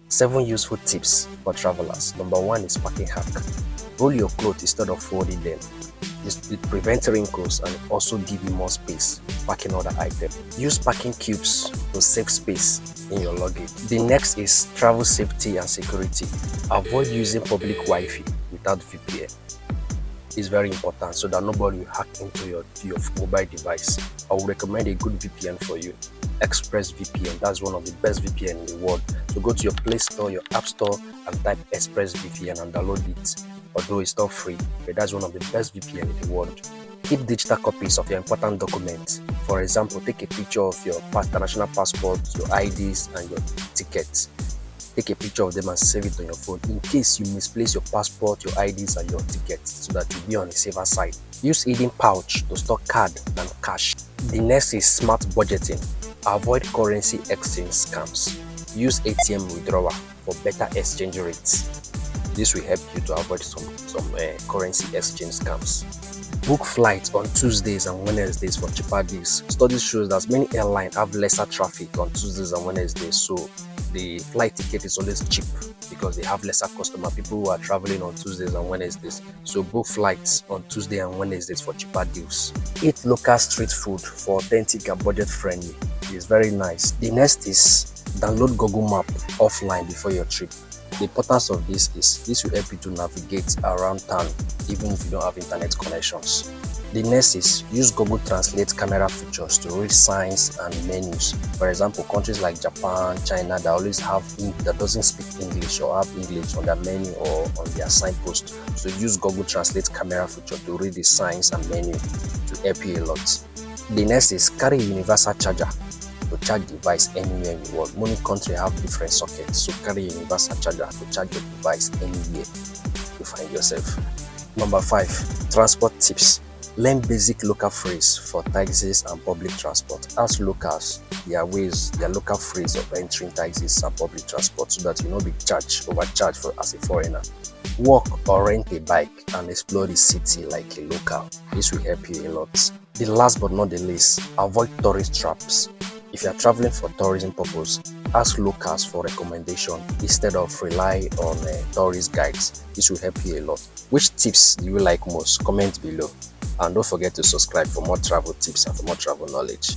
7 useful tips for travelers. Number 1 is packing hack. Roll your clothes instead of folding them. It prevents wrinkles and also give you more space packing other items. Use packing cubes to save space in your luggage. The next is travel safety and security. Avoid using public Wi-Fi without VPN. It's very important so that nobody will hack into your mobile device. I would recommend a good VPN for you. ExpressVPN, that's one of the best VPN in the world. So go to your Play Store, your App Store, and type ExpressVPN and download it. Although it's not free, but that's one of the best VPN in the world. Keep digital copies of your important documents. For example, take a picture of your international passport, your IDs, and your tickets. Take a picture of them and save it on your phone in case you misplace your passport, your IDs, and your tickets so that you'll be on the safer side. Use hidden pouch to store card and cash. The next is smart budgeting. Avoid currency exchange scams. Use ATM withdrawal for better exchange rates. This will help you to avoid some currency exchange scams. Book flights on Tuesdays and Wednesdays for cheaper deals. Studies shows that many airlines have lesser traffic on Tuesdays and Wednesdays, so the flight ticket is always cheap because they have lesser customer people who are traveling on Tuesdays and Wednesdays. So book flights on Tuesday and Wednesdays for cheaper deals. Eat local street food for authentic and budget friendly. It's very nice. The next is download Google Map offline before your trip. The importance of this is this will help you to navigate around town even if you don't have internet connections. The next is use Google Translate camera features to read signs and menus. For example, countries like Japan, China, they always have that doesn't speak English or have English on their menu or on their signpost. So use Google Translate camera feature to read the signs and menu to help you a lot. The next is carry a universal charger to charge device anywhere in the world. Many countries have different sockets, so carry a universal charger to charge your device anywhere you find yourself. Number 5, transport tips. Learn basic local phrase for taxis and public transport. Ask locals their local phrase of entering taxis and public transport so that you not be overcharged as a foreigner. Walk or rent a bike and explore the city like a local. This will help you a lot. The last but not the least, avoid tourist traps. If you are traveling for tourism purpose, ask locals for recommendation instead of rely on tourist guides. This will help you a lot. Which tips do you like most? Comment below. And don't forget to subscribe for more travel tips and for more travel knowledge.